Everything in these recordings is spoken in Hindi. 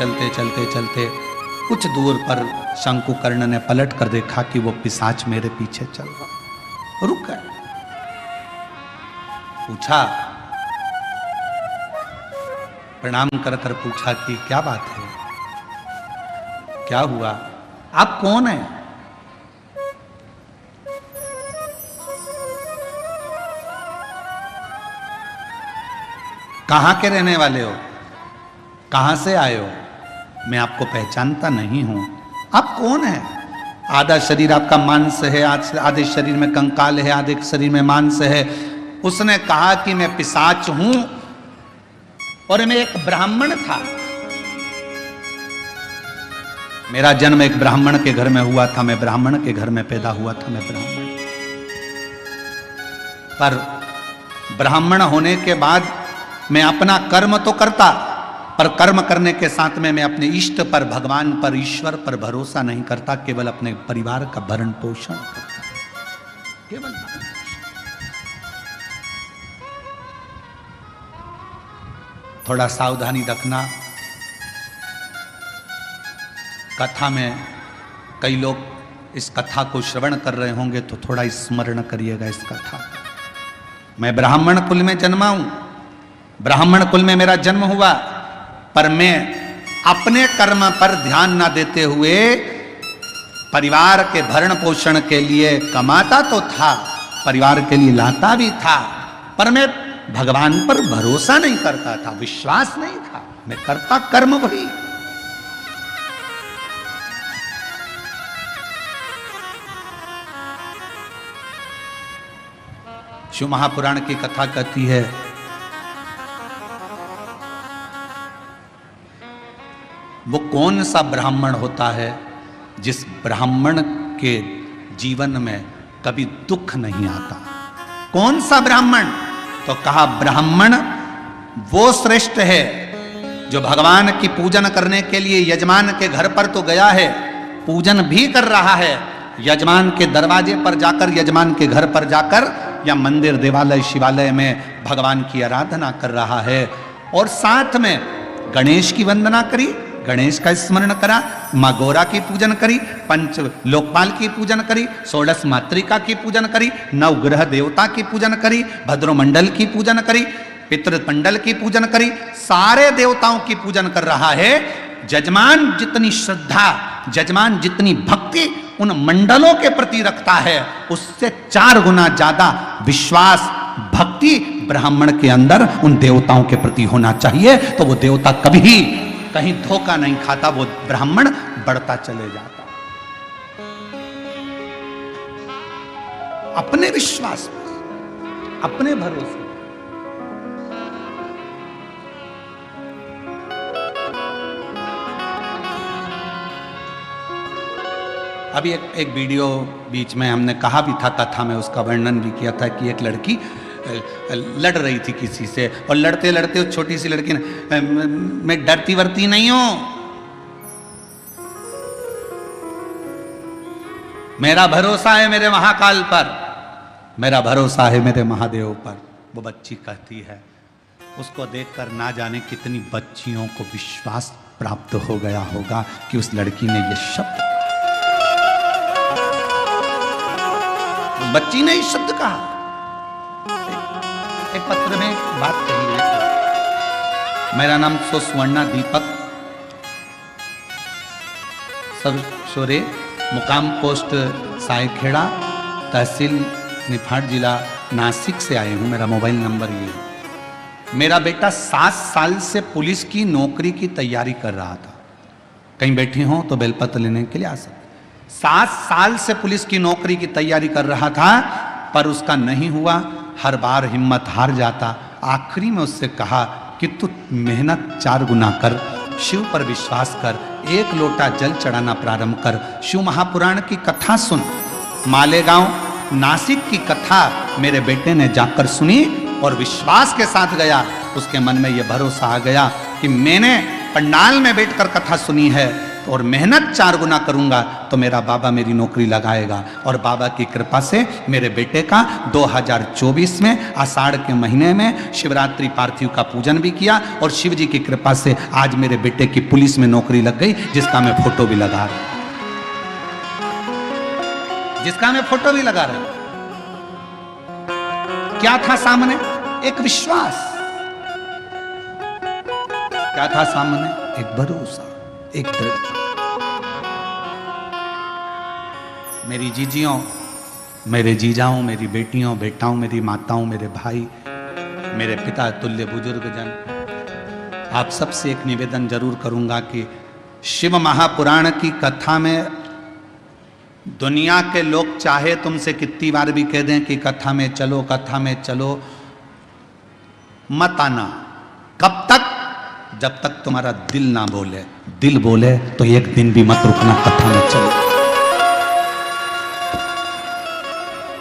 चलते चलते चलते कुछ दूर पर शंकुकर्ण ने पलट कर देखा कि वो पिशाच मेरे पीछे चल रहा। रुक गए, पूछा, प्रणाम कर कर पूछा कि क्या बात है, क्या हुआ, आप कौन हैं? कहां के रहने वाले हो, कहां से आए हो? मैं आपको पहचानता नहीं हूं। आप कौन हैं? आधा शरीर आपका मांस है, आधे शरीर में कंकाल है, आधे शरीर में मांस है। उसने कहा कि मैं पिशाच हूं और मैं एक ब्राह्मण था। मेरा जन्म एक ब्राह्मण के घर में हुआ था, मैं ब्राह्मण के घर में पैदा हुआ था, मैं ब्राह्मण। पर ब्राह्मण होने के बाद मैं अपना कर्म तो करता, पर कर्म करने के साथ में मैं अपने इष्ट पर, भगवान पर, ईश्वर पर भरोसा नहीं करता, केवल अपने परिवार का भरण पोषण करता, केवल भरण पोषण। थोड़ा सावधानी रखना। कथा में कई लोग इस कथा को श्रवण कर रहे होंगे तो थोड़ा स्मरण करिएगा इस कथा को। मैं ब्राह्मण कुल में जन्मा हूं, ब्राह्मण कुल में मेरा जन्म हुआ, पर मैं अपने कर्म पर ध्यान ना देते हुए परिवार के भरण पोषण के लिए कमाता तो था, परिवार के लिए लाता भी था, पर मैं भगवान पर भरोसा नहीं करता था, विश्वास नहीं था। मैं करता कर्म वही। शिव महापुराण की कथा कहती है, वो कौन सा ब्राह्मण होता है जिस ब्राह्मण के जीवन में कभी दुख नहीं आता? कौन सा ब्राह्मण? तो कहा ब्राह्मण वो श्रेष्ठ है जो भगवान की पूजन करने के लिए यजमान के घर पर तो गया है, पूजन भी कर रहा है, यजमान के दरवाजे पर जाकर, यजमान के घर पर जाकर या मंदिर, देवालय, शिवालय में भगवान की आराधना कर रहा है, और साथ में गणेश की वंदना करी, गणेश का स्मरण करा, माँ गौरा की पूजन करी, पंच लोकपाल की पूजन करी, षोडश मातृका की पूजन करी, नवग्रह देवता की पूजन करी, भद्रमंडल की पूजन करी, पितृमंडल की पूजन करी, सारे देवताओं की पूजन कर रहा है। जजमान जितनी श्रद्धा, जजमान जितनी भक्ति उन मंडलों के प्रति रखता है, उससे 4 गुना ज्यादा विश्वास, भक्ति ब्राह्मण के अंदर उन देवताओं के प्रति होना चाहिए। तो वो देवता कभी कहीं धोखा नहीं खाता, वो ब्राह्मण बढ़ता चले जाता अपने विश्वास पर, अपने भरोसे। अभी एक वीडियो बीच में हमने कहा भी था, कथा में उसका वर्णन भी किया था कि एक लड़की लड़ रही थी किसी से, और लड़ते लड़ते उस छोटी सी लड़की ने, मैं डरती वरती नहीं हूं, मेरा भरोसा है मेरे महाकाल पर, मेरा भरोसा है मेरे महादेव पर, वो बच्ची कहती है। उसको देखकर ना जाने कितनी बच्चियों को विश्वास प्राप्त हो गया होगा कि उस लड़की ने ये शब्द, बच्ची ने इस शब्द कहा। एक पत्र में बात कही है, मेरा नाम सुवर्णा दीपक, सब शोरे, मुकाम पोस्ट सायखेड़ा, तहसील निफाड, जिला नासिक से आए हूं। मेरा मोबाइल नंबर ये है। मेरा बेटा 7 साल से पुलिस की नौकरी की तैयारी कर रहा था। कहीं बैठी हो तो बेलपत्र लेने के लिए आ सकते। 7 साल से पुलिस की नौकरी की तैयारी कर रहा था, पर उसका नहीं हुआ, हर बार हिम्मत हार जाता। आखिरी में उससे कहा कि तू मेहनत 4 गुना कर, शिव पर विश्वास कर, 1 लोटा जल चढ़ाना प्रारंभ कर, शिव महापुराण की कथा सुन। मालेगांव नासिक की कथा मेरे बेटे ने जाकर सुनी और विश्वास के साथ गया। उसके मन में यह भरोसा आ गया कि मैंने पंडाल में बैठकर कथा सुनी है, और मेहनत 4 गुना करूंगा तो मेरा बाबा मेरी नौकरी लगाएगा। और बाबा की कृपा से मेरे बेटे का 2024 में आषाढ़ के महीने में शिवरात्रि पार्थिव का पूजन भी किया और शिव जी की कृपा से आज मेरे बेटे की पुलिस में नौकरी लग गई, जिसका मैं फोटो भी लगा रहा हूं, जिसका मैं फोटो भी लगा रहा हूं। क्या था सामने? एक विश्वास। क्या था सामने? एक भरोसा, एक दृढ़ता। मेरी जीजियों, मेरे जीजाओं, मेरी बेटियों, बेटाओं, मेरी माताओं, मेरे भाई, मेरे पिता तुल्य बुजुर्ग जन, आप सबसे एक निवेदन जरूर करूंगा कि शिव महापुराण की कथा में दुनिया के लोग चाहे तुमसे कितनी बार भी कह दें कि कथा में चलो, कथा में चलो, मत आना। कब तक? जब तक तुम्हारा दिल ना बोले। दिल बोले तो एक दिन भी मत रुकना, कथा में चलो।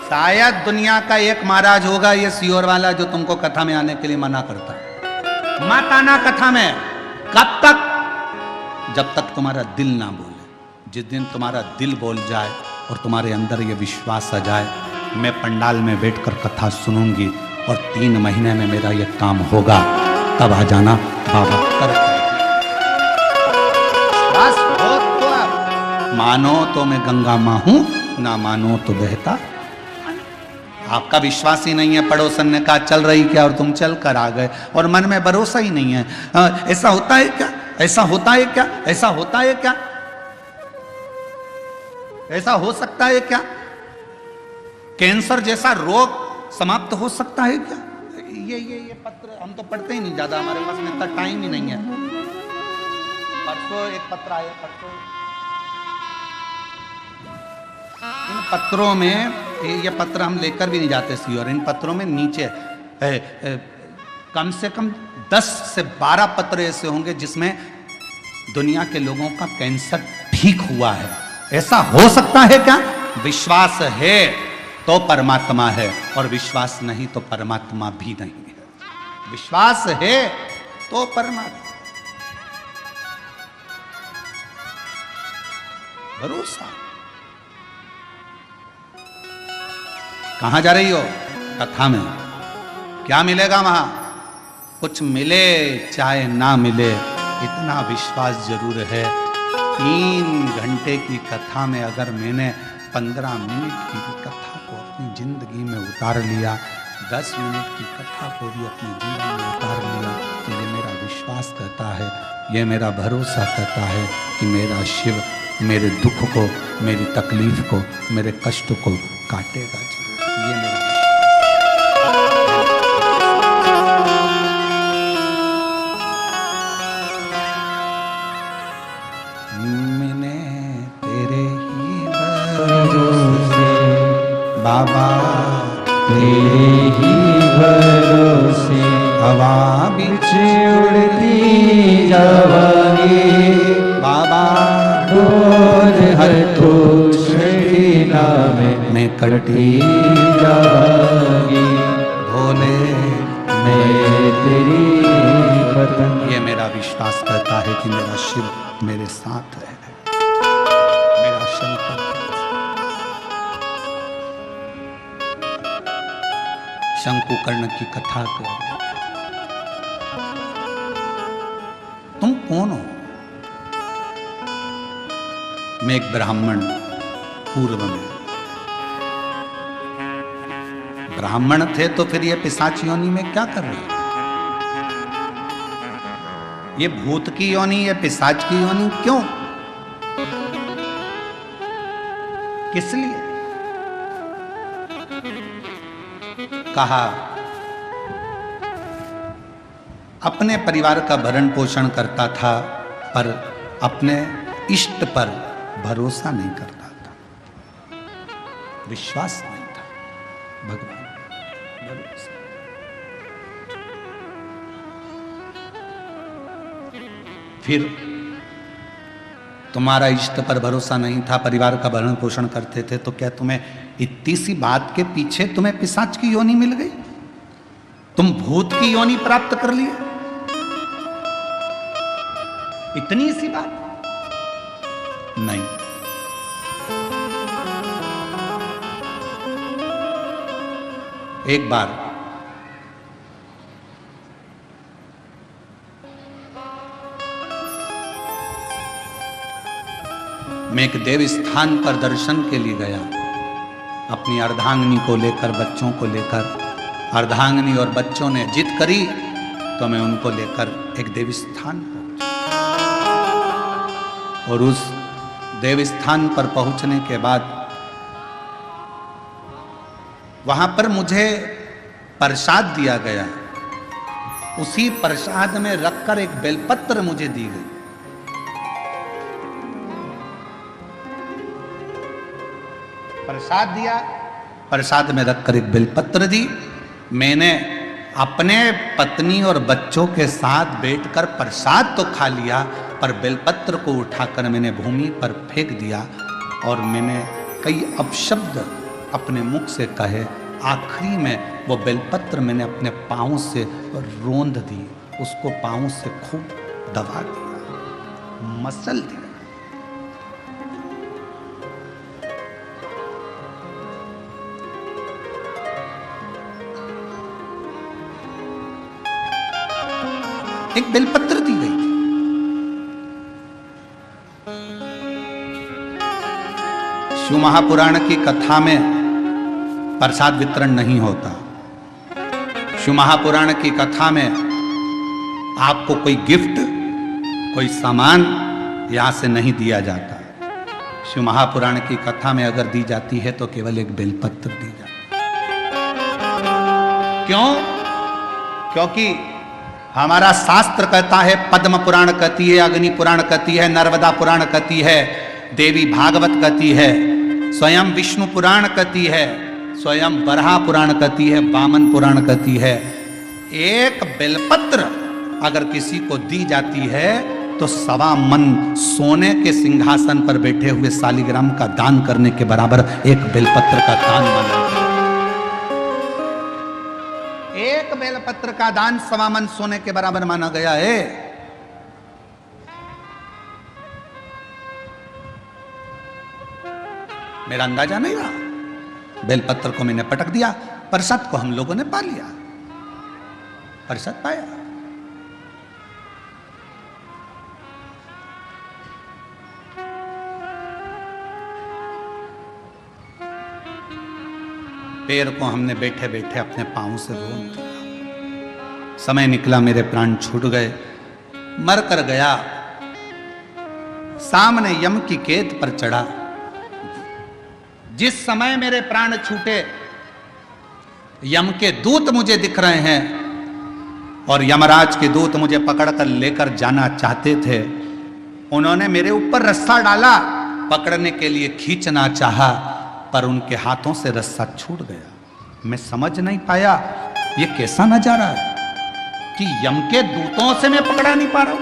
शायद दुनिया का एक महाराज होगा ये सियोर वाला जो तुमको कथा में आने के लिए मना करता है। मत आना कथा में। कब तक? जब तक तुम्हारा दिल ना बोले। जिस दिन तुम्हारा दिल बोल जाए और तुम्हारे अंदर ये विश्वास आ जाए, मैं पंडाल में बैठकर कथा सुनूंगी और 3 महीने में मेरा ये काम होगा, तब आ जाना बाबा कर। बस हो तो आप मानो तो मैं गंगा मां हूं, ना मानो तो बहता। आपका विश्वास ही नहीं है। पड़ोसन ने कहा चल रही क्या और तुम चल कर आ गए और मन में भरोसा ही नहीं है। ऐसा होता है क्या? ऐसा होता है क्या? ऐसा होता है क्या? ऐसा हो सकता है क्या? कैंसर जैसा रोग समाप्त हो सकता है क्या? ये पत्र हम तो पढ़ते ही नहीं ज्यादा, हमारे पास में इतना टाइम ही नहीं है। परसों एक पत्र आया, परसों इन पत्रों में, ये पत्र हम लेकर भी नहीं जाते सी, और इन पत्रों में नीचे कम से कम 10 से 12 पत्र ऐसे होंगे जिसमें दुनिया के लोगों का कैंसर ठीक हुआ है। ऐसा हो सकता है क्या? विश्वास है तो परमात्मा है और विश्वास नहीं तो परमात्मा भी नहीं है। विश्वास है तो परमात्मा। भरोसा। कहां जा रही हो? कथा में। क्या मिलेगा वहां? कुछ मिले चाहे ना मिले, इतना विश्वास जरूर है। 3 घंटे की कथा में अगर मैंने 15 मिनट की कथा को अपनी जिंदगी में उतार लिया, 10 मिनट की कथा को भी अपनी जिंदगी में उतार लिया, तो ये मेरा विश्वास कहता है, ये मेरा भरोसा कहता है कि मेरा शिव मेरे दुख को, मेरी तकलीफ को, मेरे कष्ट को काटेगा जरूर। ये मेरा बाबा तेरे ही भरोसे हवा बिच उड़ती जवानी, बाबा डोर हर तो शकीना में मैं कटती जाऊंगी, भोले मैं तेरी पतंग। ये मेरा विश्वास करता है कि मेरा शिव मेरे साथ है, मेरा शंकर। शंकुकर्ण की कथा को तुम कौन हो? मैं एक ब्राह्मण, पूर्व में ब्राह्मण थे तो फिर ये पिशाच योनि में क्या कर रहे? ये भूत की योनि, ये पिशाच की योनि क्यों? किस लिए? कहा अपने परिवार का भरण पोषण करता था पर अपने इष्ट पर भरोसा नहीं करता था, विश्वास नहीं था। भगवान भरोसा। फिर तुम्हारा इष्ट पर भरोसा नहीं था, परिवार का भरण पोषण करते थे, तो क्या तुम्हें इतनी सी बात के पीछे तुम्हें पिशाच की योनि मिल गई? तुम भूत की योनि प्राप्त कर लिए? इतनी सी बात? नहीं। एक बार मैं एक देव स्थान पर दर्शन के लिए गया, अपनी अर्धांगिनी को लेकर, बच्चों को लेकर। अर्धांगिनी और बच्चों ने जिद करी तो मैं उनको लेकर एक देव स्थान पहुंचा। और उस देव स्थान पर पहुंचने के बाद वहां पर मुझे प्रसाद दिया गया। उसी प्रसाद में रखकर एक बेलपत्र मुझे दी गई। प्रसाद दिया, प्रसाद में रखकर एक बेलपत्र दी। मैंने अपने पत्नी और बच्चों के साथ बैठकर प्रसाद तो खा लिया, पर बेलपत्र को उठाकर मैंने भूमि पर फेंक दिया और मैंने कई अपशब्द अपने मुख से कहे। आखिरी में वो बेलपत्र मैंने अपने पाँव से रोंद दी, उसको पाँव से खूब दबा दिया, मसल दिया। एक बेलपत्र दी गई थी। शिव महापुराण की कथा में प्रसाद वितरण नहीं होता। शिव महापुराण की कथा में आपको कोई गिफ्ट, कोई सामान यहां से नहीं दिया जाता। शिव महापुराण की कथा में अगर दी जाती है तो केवल एक बेलपत्र दी जाती है। क्यों? क्योंकि हमारा शास्त्र कहता है, पद्म पुराण कहती है, अग्नि पुराण कहती है, नर्मदा पुराण कहती है, देवी भागवत कहती है, स्वयं विष्णु पुराण कहती है, स्वयं बरहा पुराण कहती है, वामन पुराण कहती है। एक बेलपत्र अगर किसी को दी जाती है तो 1.25 मन सोने के सिंहासन पर बैठे हुए शालिग्राम का दान करने के बराबर एक बेलपत्र का दान माना। एक बेलपत्र का दान 1.25 मन सोने के बराबर माना गया है। मेरा अंदाजा नहीं रहा, बेलपत्र को मैंने पटक दिया, प्रसाद को हम लोगों ने पा लिया, प्रसाद पाया। पैर को हमने बैठे बैठे अपने पांव से रोक दिया। समय निकला, मेरे प्राण छूट गए, मर कर गया। सामने यम की केत पर चढ़ा। जिस समय मेरे प्राण छूटे, यम के दूत मुझे दिख रहे हैं और यमराज के दूत मुझे पकड़कर लेकर जाना चाहते थे। उन्होंने मेरे ऊपर रस्सा डाला, पकड़ने के लिए खींचना चाहा, पर उनके हाथों से रस्सा छूट गया। मैं समझ नहीं पाया ये कैसा नजारा है कि यम के दूतों से मैं पकड़ा नहीं पा रहा हूं,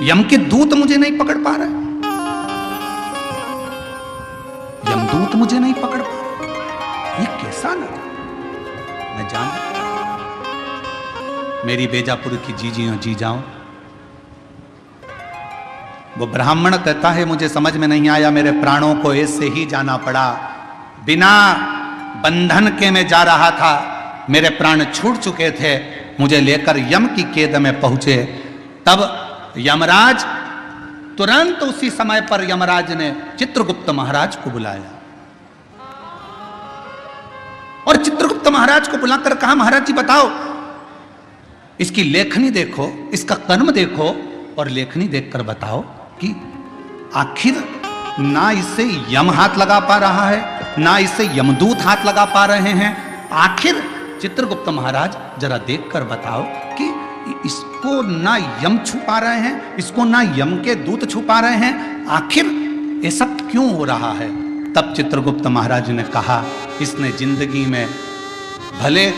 यम के दूत मुझे नहीं पकड़ पा रहे, यमदूत मुझे नहीं पकड़ पा रहे। ये कैसा नजारा? मैं जान, मेरी बेजापुर की जीजियों जी जाऊं, वो ब्राह्मण कहता है मुझे समझ में नहीं आया, मेरे प्राणों को ऐसे ही जाना पड़ा, बिना बंधन के मैं जा रहा था, मेरे प्राण छूट चुके थे, मुझे लेकर यम की कैद में पहुंचे। तब यमराज तुरंत उसी समय पर यमराज ने चित्रगुप्त महाराज को बुलाया और चित्रगुप्त महाराज को बुलाकर कहा, महाराज जी बताओ, इसकी लेखनी देखो, इसका कर्म देखो और लेखनी देखकर बताओ कि आखिर ना इससे यम हाथ लगा पा रहा है, ना इससे यमदूत हाथ लगा पा रहे हैं। आखिर चित्रगुप्त महाराज जरा देखकर बताओ कि इसको ना यम छुपा रहे हैं, इसको ना यम के दूत छुपा रहे हैं, आखिर ऐसा क्यों हो रहा है? तब चित्रगुप्त महाराज ने कहा, इसने जिंदगी में भले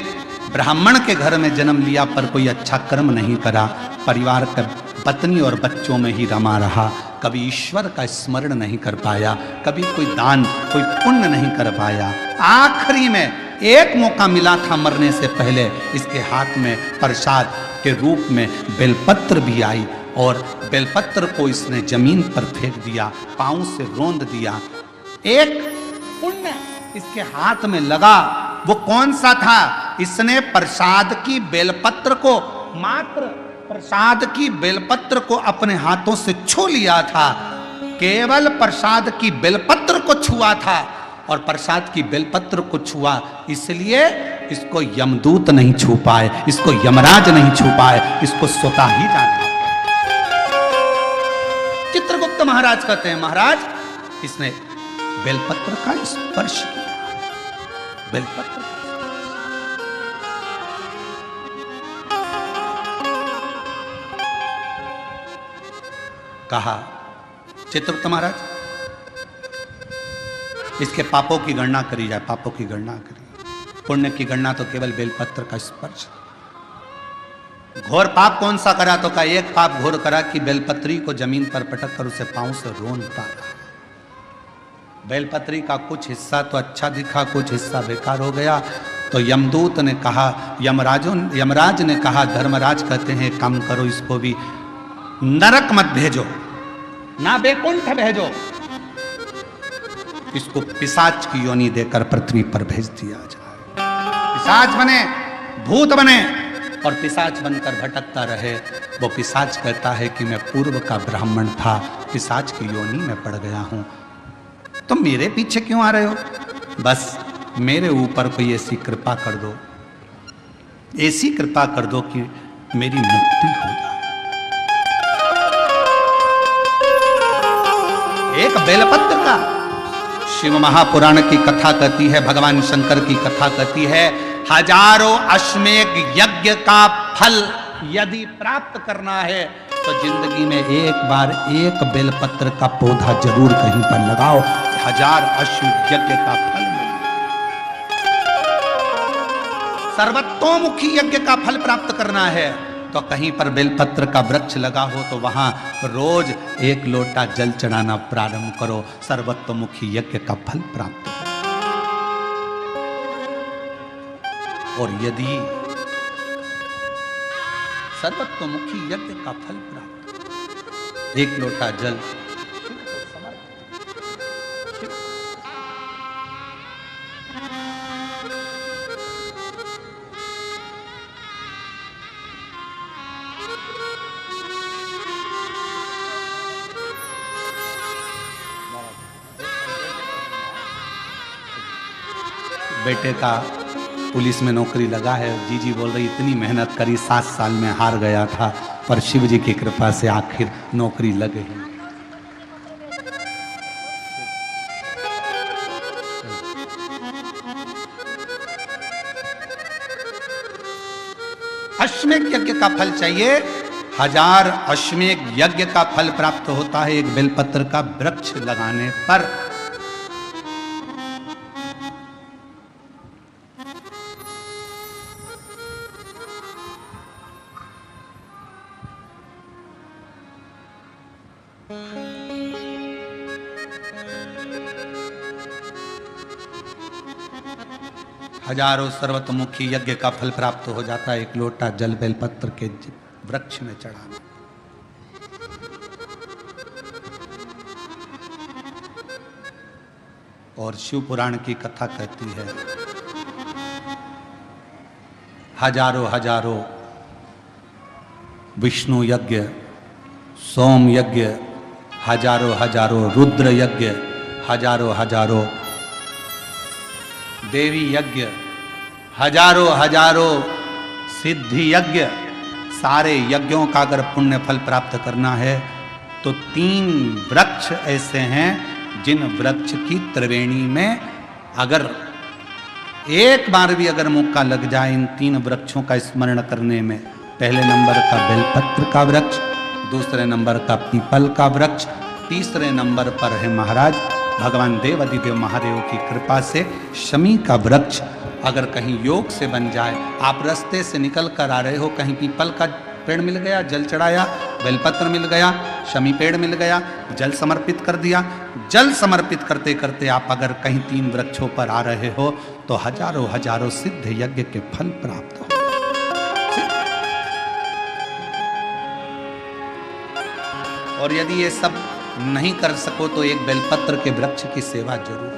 ब्राह्मण के घर में जन्म लिया पर कोई अच्छा कर्म नहीं करा, परिवार का पत्नी और बच्चों में ही रमा रहा, कभी ईश्वर का स्मरण नहीं कर पाया, कभी कोई दान, कोई पुण्य नहीं कर पाया। आखिरी में एक मौका मिला था मरने से पहले, इसके हाथ में प्रसाद के रूप में बेलपत्र भी आई, और बेलपत्र को इसने जमीन पर फेंक दिया, पांव से रोंद दिया। एक पुण्य इसके हाथ में लगा, वो कौन सा था? इसने प्रसाद की बेलपत्र को, मात्र प्रसाद की बेलपत्र को अपने हाथों से छू लिया था। केवल प्रसाद की बेलपत्र को छुआ था और प्रसाद की बेलपत्र को छुआ, इसलिए इसको यमदूत नहीं छू पाए, इसको यमराज नहीं छू पाए, इसको स्वतः ही जाना। चित्रगुप्त महाराज कहते हैं, महाराज इसने बेलपत्र का स्पर्श किया, बेलपत्र कहा, चित्रगुप्त महाराज इसके पापों की गणना करी जाए, पापों की गणना करी। पुण्य की गणना तो केवल बेलपत्र का स्पर्श। घोर पाप कौन सा करा? तो का एक पाप घोर करा कि बेलपत्री को जमीन पर पटक कर उसे पांव से रोंदता रहा। बेलपत्री का कुछ हिस्सा तो अच्छा दिखा, कुछ हिस्सा बेकार हो गया। तो यमदूत ने कहा, यमराज ने कहा, धर्मराज कहते हैं काम करो, इसको भी नरक मत भेजो, ना बैकुंठ भेजो, इसको पिशाच की योनि देकर पृथ्वी पर भेज दिया जाए। पिशाच बने, भूत बने और पिशाच बनकर भटकता रहे। वो पिशाच कहता है कि मैं पूर्व का ब्राह्मण था, पिशाच की योनि में पड़ गया हूं, तो मेरे पीछे क्यों आ रहे हो? बस मेरे ऊपर कोई ऐसी कृपा कर दो, ऐसी कृपा कर दो कि मेरी मुक्ति हो जाए। एक बेलपत्र का, शिव महापुराण की कथा कहती है, भगवान शंकर की कथा कहती है, हजारों अश्वमेध यज्ञ का फल यदि प्राप्त करना है तो जिंदगी में एक बार एक बेलपत्र का पौधा जरूर कहीं पर लगाओ, 1000 अश्वमेध यज्ञ का फल मिलेगा। सर्वतोमुखी यज्ञ का फल प्राप्त करना है तो कहीं पर बेलपत्र का वृक्ष लगा हो तो वहां रोज 1 लोटा जल चढ़ाना प्रारंभ करो, सर्वतोमुखी यज्ञ का फल प्राप्त करो। और यदि सर्वतोमुखी यज्ञ का फल प्राप्त, 1 लोटा जल बेटे का पुलिस में नौकरी लगा है। जीजी बोल रही इतनी मेहनत करी, 7 साल में हार गया था, पर शिव जी की कृपा से आखिर नौकरी लग गई। अश्वमेध यज्ञ का फल चाहिए, 1000 अश्वमेध यज्ञ का फल प्राप्त होता है एक बेलपत्र का वृक्ष लगाने पर। हजारों सर्वतोमुखी यज्ञ का फल प्राप्त हो जाता है, 1 लोटा जल बेलपत्र के वृक्ष में चढ़ाना। और शिव पुराण की कथा कहती है, हजारों विष्णु यज्ञ, सोम यज्ञ, हजारों रुद्र यज्ञ, हजारों देवी यज्ञ, हजारों सिद्धि यज्ञ, सारे यज्ञों का अगर पुण्य फल प्राप्त करना है तो 3 वृक्ष ऐसे हैं जिन वृक्ष की त्रिवेणी में अगर एक बार भी अगर मौका लग जाए इन 3 वृक्षों का स्मरण करने में, पहले नंबर का बेलपत्र का वृक्ष, दूसरे नंबर का पीपल का वृक्ष, तीसरे नंबर पर है महाराज भगवान देवादिदेव महादेव की कृपा से शमी का वृक्ष। अगर कहीं योग से बन जाए, आप रास्ते से निकल कर आ रहे हो, कहीं पीपल का पेड़ मिल गया, जल चढ़ाया, बेलपत्र मिल गया, शमी पेड़ मिल गया, जल समर्पित कर दिया, जल समर्पित करते करते आप अगर कहीं 3 वृक्षों पर आ रहे हो तो हजारों सिद्ध यज्ञ के फल प्राप्त हो। और यदि ये सब नहीं कर सको तो एक बेलपत्र के वृक्ष की सेवा जरूर।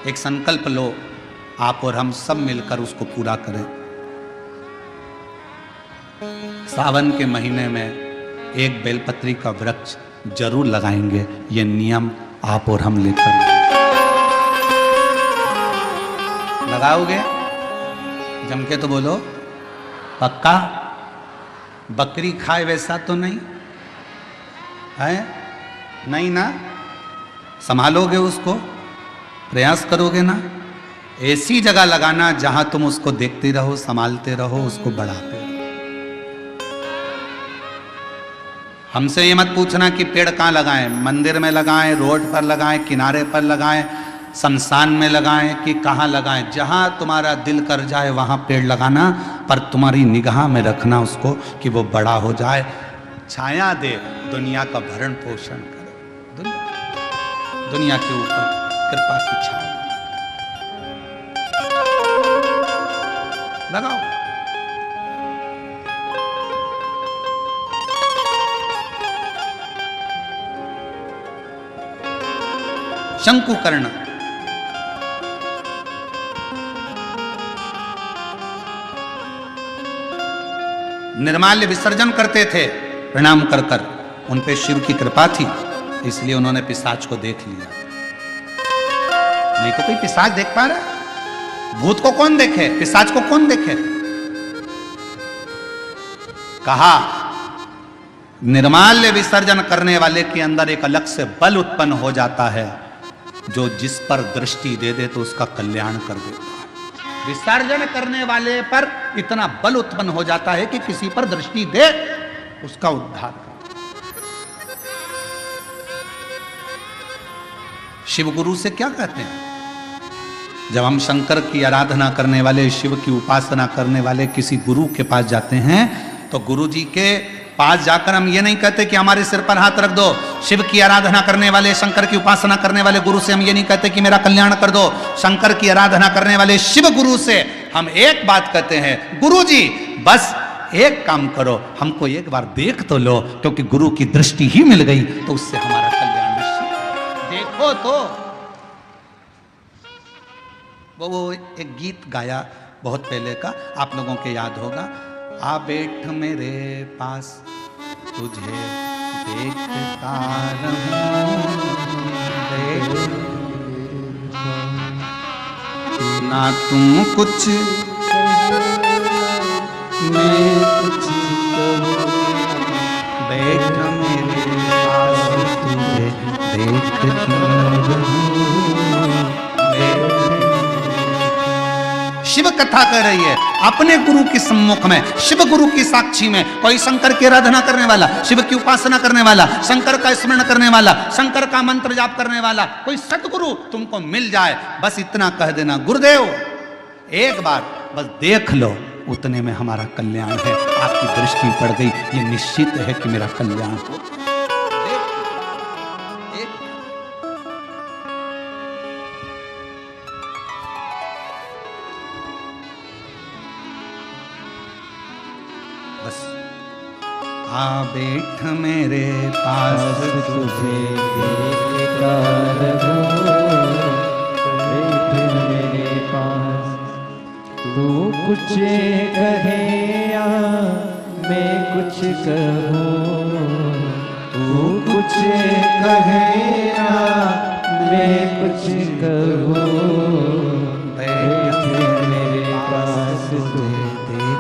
एक संकल्प लो, आप और हम सब मिलकर उसको पूरा करें। सावन के महीने में एक बेलपत्री का वृक्ष जरूर लगाएंगे। ये नियम आप और हम लेकर लगाओगे? जम के तो बोलो, पक्का? बकरी खाए वैसा तो नहीं है? नहीं ना? संभालोगे उसको, प्रयास करोगे ना? ऐसी जगह लगाना जहां तुम उसको देखते रहो, संभालते रहो, उसको बढ़ाते रहो। हमसे ये मत पूछना कि पेड़ कहाँ लगाएं, मंदिर में लगाएं, रोड पर लगाएं, किनारे पर लगाएं, शमशान में लगाएं कि कहाँ लगाएं। जहां तुम्हारा दिल कर जाए वहां पेड़ लगाना, पर तुम्हारी निगाह में रखना उसको कि वो बड़ा हो जाए, छाया दे, दुनिया का भरण पोषण करे, दुनिया के ऊपर कृपा की छाया लगाओ। शंकुकर्ण निर्माल्य विसर्जन करते थे प्रणाम कर कर। उन पे शिव की कृपा थी, इसलिए उन्होंने पिशाच को देख लिया। नहीं तो कोई पिशाच देख पा रहा है? भूत को कौन देखे, पिशाच को कौन देखे? कहा निर्माल्य विसर्जन करने वाले के अंदर एक अलग से बल उत्पन्न हो जाता है, जो जिस पर दृष्टि दे दे तो उसका कल्याण कर देता है। विसर्जन करने वाले पर इतना बल उत्पन्न हो जाता है कि किसी पर दृष्टि दे उसका उद्धार कर। शिव गुरु से क्या कहते हैं? जब हम शंकर की आराधना करने वाले, शिव की उपासना करने वाले किसी गुरु के पास जाते हैं तो गुरु जी के पास जाकर हम ये नहीं कहते कि हमारे सिर पर हाथ रख दो। शिव की आराधना करने वाले, शंकर की उपासना करने वाले गुरु से हम ये नहीं कहते कि मेरा कल्याण कर दो। शंकर की आराधना करने वाले शिव गुरु से हम एक बात कहते हैं, गुरु जी बस एक काम करो, हमको एक बार देख तो लो, क्योंकि गुरु की दृष्टि ही मिल गई तो उससे हमारा कल्याण निश्चित। देखो तो वो एक गीत गाया बहुत पहले का, आप लोगों के याद होगा, आ बैठ मेरे पास तुझे देखता रहूं, ना तुम कुछ मैं कुछ कहूं, बैठ मेरे पास तुझे देखता रहूं। शिव कथा कर रही है अपने गुरु के सम्मुख में, शिव गुरु की साक्षी में। कोई शंकर की आराधना करने वाला, शिव की उपासना करने वाला, शंकर का स्मरण करने वाला, शंकर का मंत्र जाप करने वाला कोई सतगुरु तुमको मिल जाए, बस इतना कह देना, गुरुदेव एक बार बस देख लो, उतने में हमारा कल्याण है। आपकी दृष्टि पड़ गई, ये निश्चित है कि मेरा कल्याण हो। आ बैठ मेरे पास तुझे देखता रहूं, बैठ मेरे पास तू कुछ कहे या मैं कुछ कहूँ, तू कुछ कहे या मैं कुछ कहूँ, बैठ मेरे पास तुझे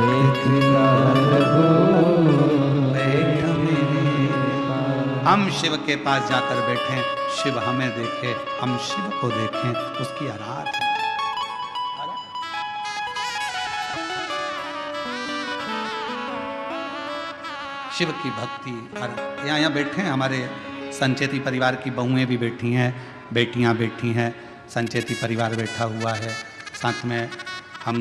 देखता रहूं। हम शिव के पास जाकर बैठें, शिव हमें देखे, हम शिव को देखें, उसकी आराधना। शिव की भक्ति। यहाँ बैठे हैं, हमारे संचेती परिवार की बहुएं भी बैठी हैं, बेटियां बैठी हैं, संचेती परिवार बैठा हुआ है, साथ में हम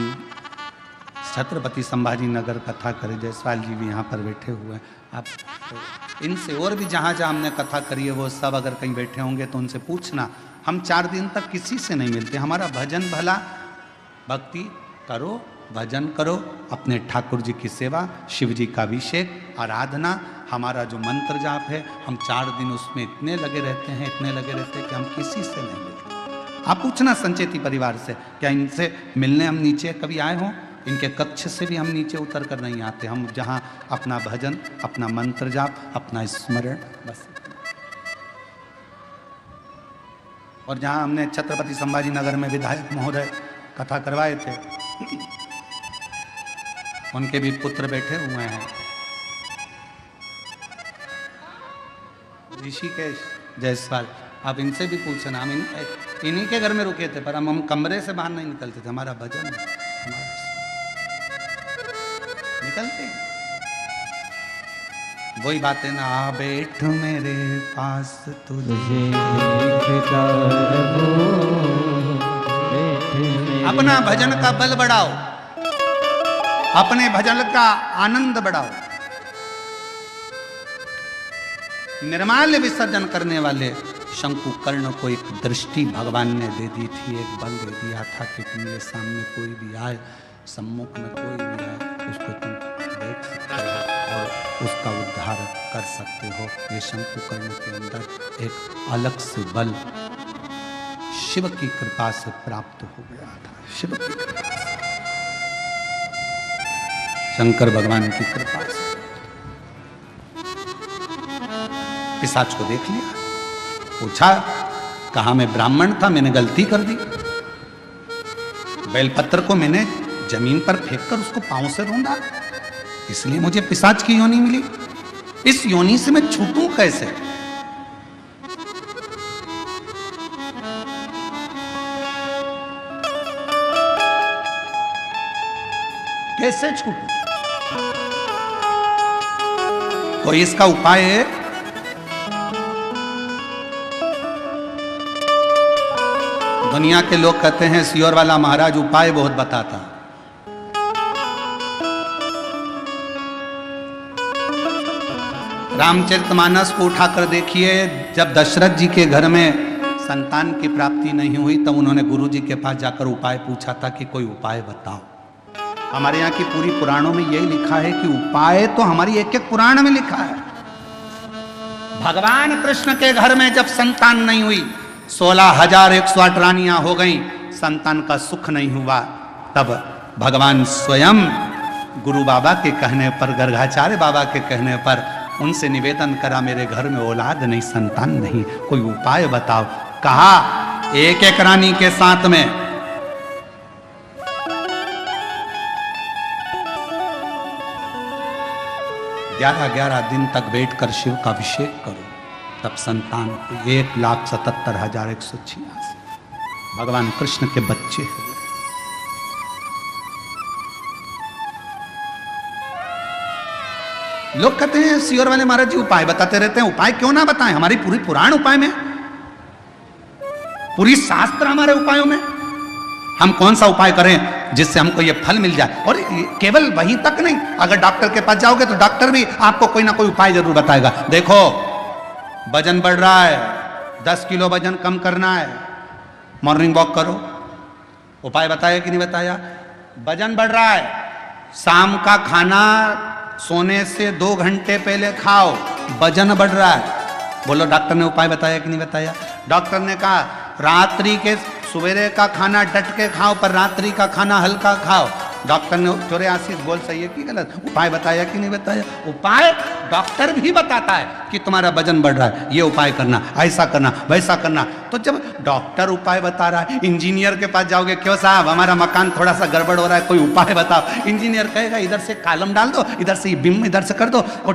छत्रपति संभाजी नगर कथा करे जयसवाल जी भी यहाँ पर बैठे हुए हैं। आप इनसे और भी जहाँ जहाँ हमने कथा करी है वो सब अगर कहीं बैठे होंगे तो उनसे पूछना। हम 4 दिन तक किसी से नहीं मिलते, हमारा भजन भला भक्ति करो भजन करो, अपने ठाकुर जी की सेवा, शिव जी का अभिषेक, आराधना। हमारा जो मंत्र जाप है, हम 4 दिन उसमें इतने लगे रहते हैं, इतने लगे रहते हैं कि हम किसी से नहीं मिलते। आप पूछना संचेती परिवार से, क्या इनसे मिलने हम नीचे कभी आए हों? इनके कक्ष से भी हम नीचे उतर कर नहीं आते। हम जहाँ अपना भजन, अपना मंत्र जाप, अपना स्मरण, बस। और जहाँ हमने छत्रपति संभाजी नगर में विधायक महोदय कथा करवाए थे, उनके भी पुत्र बैठे हुए हैं, ऋषिकेश जायसवाल। आप इनसे भी पूछना, हम इन्हीं के घर में रुके थे, पर हम कमरे से बाहर नहीं निकलते थे। हमारा भजन निकलते वही बातें ना, आ बैठ मेरे पास तुझे अपना भजन का बल बढ़ाओ, अपने भजन का आनंद बढ़ाओ। निर्माल्य विसर्जन करने वाले शंकुकर्ण को एक दृष्टि भगवान ने दे दी थी, एक बल दे दिया था कि तुम्हारे सामने कोई भी आए, सम्मुख में कोई भी आए, उसको तुम देख सकते हो और उसका उद्धार कर सकते हो। ये शंकुकर्ण के अंदर एक अलग से बल शिव की कृपा से प्राप्त हो गया था। शिव की कृपा से, शंकर भगवान की कृपा से। पिशाच को देख लिया, पूछा, कहा मैं ब्राह्मण था, मैंने गलती कर दी। बेलपत्र को मैंने जमीन पर फेंक कर उसको पांव से रोंदा, इसलिए मुझे पिशाच की योनि मिली। इस योनि से मैं छूटूं कैसे? कैसे छूटूं? कोई इसका उपाय है? दुनिया के लोग कहते हैं सियोर वाला महाराज उपाय बहुत बताता। रामचरितमानस को उठाकर देखिए, जब दशरथ जी के घर में संतान की प्राप्ति नहीं हुई तब उन्होंने गुरु जी के पास जाकर उपाय पूछा था कि कोई उपाय बताओ। हमारे यहाँ की पूरी पुराणों में यही लिखा है कि उपाय तो हमारी एक एक पुराण में लिखा है। भगवान कृष्ण के घर में जब संतान नहीं हुई, 16,108 रानियां हो गई, संतान का सुख नहीं हुआ, तब भगवान स्वयं गुरु बाबा के कहने पर, गर्गाचार्य बाबा के कहने पर उनसे निवेदन करा, मेरे घर में औलाद नहीं, संतान नहीं, कोई उपाय बताओ। कहा एक एक रानी के साथ में 11 दिन तक बैठकर शिव का अभिषेक करो, तब संतान 1,77,186 भगवान कृष्ण के बच्चे हुए। लोग कहते हैं सियोर वाले महाराज जी उपाय बताते रहते हैं। उपाय क्यों ना बताएं? हमारी पूरी पुराण उपाय में, पूरी शास्त्र हमारे उपायों में। हम कौन सा उपाय करें जिससे हमको ये फल मिल जाए? और केवल वहीं तक नहीं, अगर डॉक्टर के पास जाओगे तो डॉक्टर भी आपको कोई ना कोई उपाय जरूर बताएगा। देखो वजन बढ़ रहा है, 10 किलो वजन कम करना है, मॉर्निंग वॉक करो। उपाय बताया कि नहीं बताया? वजन बढ़ रहा है, शाम का खाना सोने से 2 घंटे पहले खाओ, वजन बढ़ रहा है। बोलो डॉक्टर ने उपाय बताया कि नहीं बताया? डॉक्टर ने कहा रात्रि के सवेरे का खाना डट के खाओ, पर रात्रि का खाना हल्का खाओ। डॉक्टर ने, चोरे आशीष बोल सही है कि गलत? उपाय बताया कि नहीं बताया? उपाय डॉक्टर भी बताता है कि तुम्हारा वजन बढ़ रहा है, ये उपाय करना, ऐसा करना, वैसा करना। तो जब डॉक्टर उपाय बता रहा है, इंजीनियर के पास जाओगे, क्यों साहब हमारा मकान थोड़ा सा गड़बड़ हो रहा है, कोई उपाय बताओ। इंजीनियर कहेगा इधर से कॉलम डाल दो, इधर से बिम इधर से कर दो, और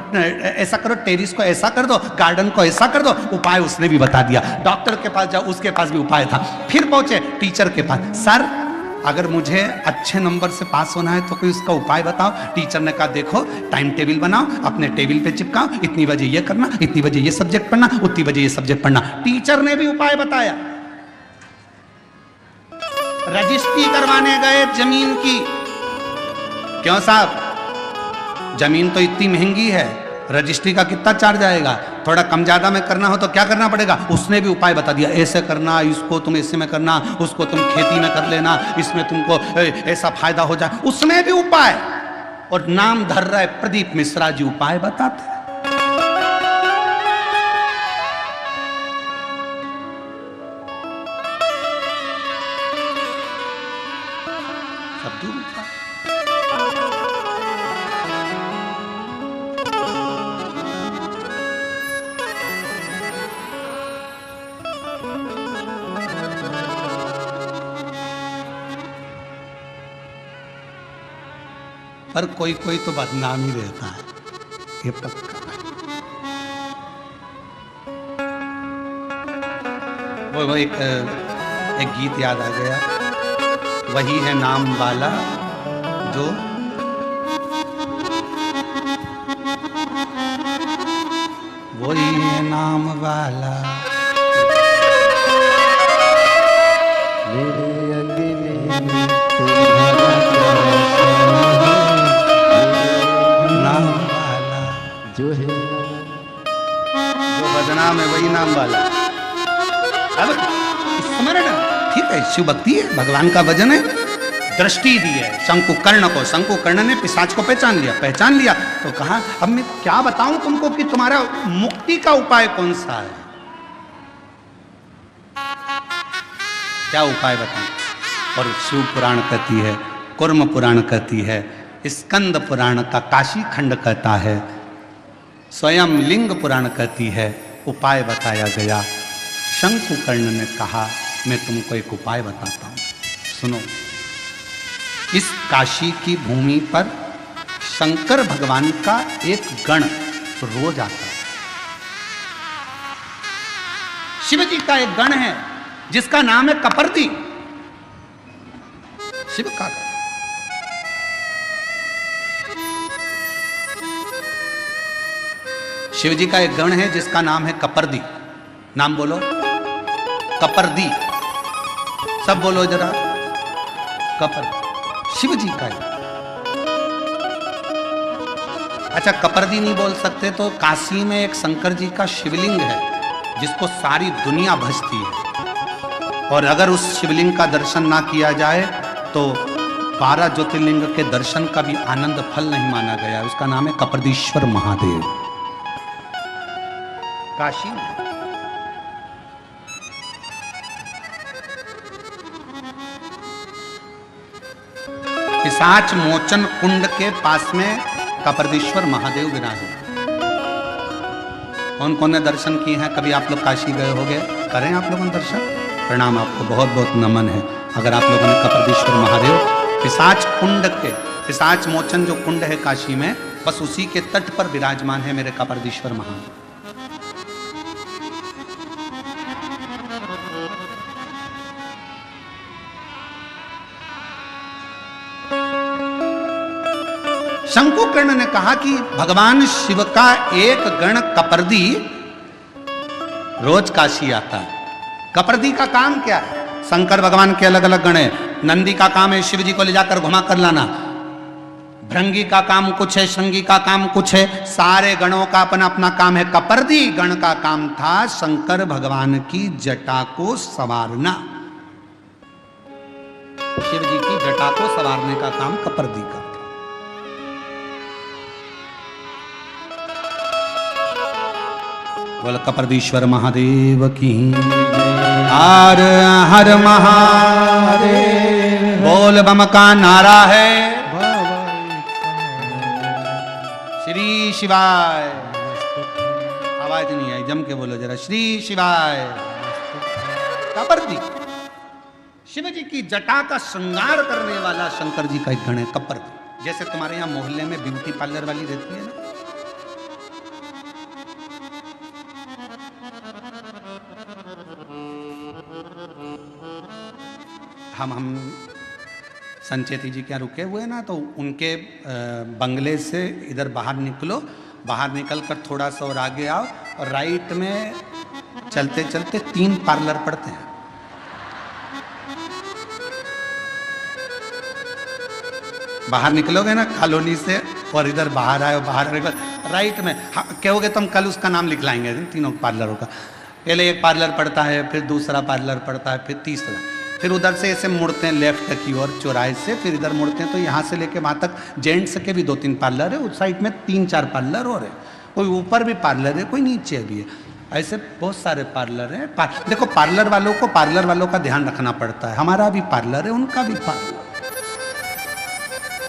ऐसा करो, टेरिस को ऐसा कर दो, गार्डन को ऐसा कर दो। उपाय उसने भी बता दिया। डॉक्टर के पास जाओ, उसके पास भी उपाय था। फिर पहुंचे टीचर के पास, सर अगर मुझे अच्छे नंबर से पास होना है तो कोई उसका उपाय बताओ। टीचर ने कहा देखो टाइम टेबल बनाओ, अपने टेबल पे चिपकाओ, इतनी बजे ये करना, इतनी बजे ये सब्जेक्ट पढ़ना, उतनी बजे ये सब्जेक्ट पढ़ना। टीचर ने भी उपाय बताया। रजिस्ट्री करवाने गए जमीन की, क्यों साहब जमीन तो इतनी महंगी है, रजिस्ट्री का कितना चार्ज आएगा? थोड़ा कम ज्यादा में करना हो तो क्या करना पड़ेगा, उसने भी उपाय बता दिया, ऐसे करना, इसको तुम ऐसे में करना, उसको तुम खेती में कर लेना, इसमें तुमको ऐसा फायदा हो जाए, उसमें भी उपाय। और नाम धर रहा है प्रदीप मिश्रा जी, उपाय बताते हैं। सब दूर उपाय। पर कोई कोई तो बदनाम ही रहता है, ये पक्का। वो एक गीत याद आ गया, वही है नाम वाला जो वही है नाम वाला मेरे अंगने में तुम्हारा नाम वाला जो है, जो बदनाम है वही नाम वाला। अब स्मरण ठीक है, शिव भक्ति है, भगवान का भजन है, दृष्टि दी है शंकुकर्ण को। शंकुकर्ण ने पिशाच को पहचान लिया तो कहा अब मैं क्या बताऊं तुमको कि तुम्हारा मुक्ति का उपाय कौन सा है, क्या उपाय बताऊं। और शिव पुराण कहती है, कुर्म पुराण कहती है, स्कंद पुराण का काशी खंड कहता है, स्वयं लिंग पुराण कहती है, उपाय बताया गया। शंकुकर्ण ने कहा मैं तुमको एक उपाय बताता हूं, सुनो। इस काशी की भूमि पर शंकर भगवान का एक गण रोज आता है। शिव जी का एक गण है जिसका नाम है कपर्दी, शिव का गण। शिव जी का एक गण है जिसका नाम है कपर्दी। नाम बोलो, कपर्दी, सब बोलो जरा, कपर्दी, शिव जी का है। अच्छा, कपर्दी नहीं बोल सकते तो काशी में एक शंकर जी का शिवलिंग है जिसको सारी दुनिया भजती है, और अगर उस शिवलिंग का दर्शन ना किया जाए तो 12 ज्योतिर्लिंग के दर्शन का भी आनंद फल नहीं माना गया। उसका नाम है कपर्दीश्वर महादेव, काशी में। पिशाच मोचन कुंड के पास में कपर्दीश्वर महादेव विराजमान। कौन कौन ने दर्शन किए हैं, कभी आप लोग काशी गए होंगे, करें आप लोगों ने दर्शन, प्रणाम, आपको बहुत बहुत नमन है। अगर आप लोगों ने कपर्दीश्वर महादेव, पिशाच कुंड के, पिशाच मोचन जो कुंड है काशी में, बस उसी के तट पर विराजमान है मेरे कपर्दीश्वर महादेव। शंकुकर्ण ने कहा कि भगवान शिव का एक गण कपर्दी रोज काशी आता है। कपर्दी का काम क्या है, शंकर भगवान के अलग अलग गण है। नंदी का काम है शिव जी को ले जाकर घुमा कर लाना, भृंगी का काम कुछ है, श्रृंगी का काम कुछ है, सारे गणों का अपना अपना काम है। कपर्दी गण का काम था शंकर भगवान की जटा को संवारना, शिव जी की जटा को संवारने का काम कपर्दी का। बोल कपर्दीश्वर महादेव की, हर हर महादेव, बोल बम का नारा है, श्री शिवाय। आवाज नहीं आई, जम के बोलो जरा, श्री शिवाय। कपर्दी शिव जी की जटा का श्रृंगार करने वाला शंकर जी का एक गण है कपर्दी। जैसे तुम्हारे यहाँ मोहल्ले में ब्यूटी पार्लर वाली रहती है ना, हम संचेती जी क्या रुके हुए ना, तो उनके बंगले से इधर बाहर निकलो, बाहर निकल कर थोड़ा सा और आगे आओ, और राइट में चलते चलते 3 पार्लर पड़ते हैं। बाहर निकलोगे ना कॉलोनी से और इधर बाहर आए, बाहर राइट में। हाँ, कहोगे तो हम कल उसका नाम लिख लाएंगे तीनों पार्लरों का। पहले एक पार्लर पड़ता है, फिर दूसरा पार्लर पड़ता है, फिर तीसरा, फिर उधर से ऐसे मुड़ते हैं लेफ्ट की ओर चौराहे से, फिर इधर मुड़ते हैं तो यहाँ से लेके वहाँ तक जेंट्स के भी 2-3 पार्लर है, उस साइड में 3-4 पार्लर और है, कोई ऊपर भी पार्लर है, कोई नीचे भी है, ऐसे बहुत सारे पार्लर हैं। देखो पार्लर वालों का ध्यान रखना पड़ता है। हमारा भी पार्लर है, उनका भी पार्लर।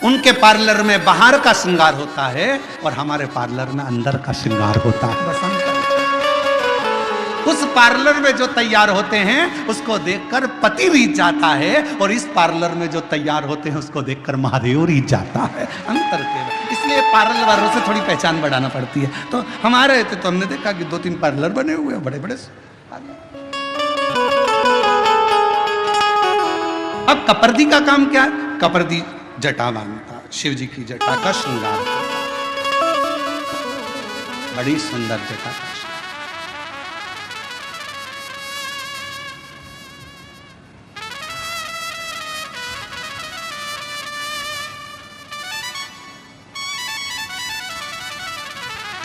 उनके पार्लर में बाहर का श्रृंगार होता है और हमारे पार्लर में अंदर का श्रृंगार होता है। बस अंतर। उस पार्लर में जो तैयार होते हैं उसको देखकर पति रीझ जाता है, और इस पार्लर में जो तैयार होते हैं उसको देखकर महादेव रीझ जाता है। अंतर केवल इसलिए पार्लर वालों से थोड़ी पहचान बढ़ाना पड़ती है। तो हमारे थे तो हमने देखा कि 2-3 पार्लर बने हुए हैं, बड़े बड़े पार्लर। अब कपर्दी का काम क्या है? कपर्दी जटा बांधता, शिव जी की जटा का श्रृंगार करता, बड़ी सुंदर जटा का।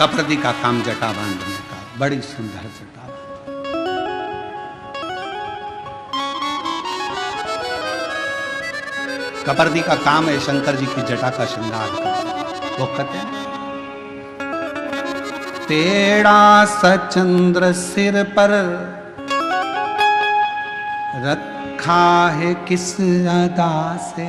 कपर्दी का काम जटा बांधने का, बड़ी सुंदर जटा। कपर्दी का काम है शंकर जी की जटा का श्रृंगार करना। वो कहते हैं तेरा सचंद्र सिर पर रखा है किस अदा से,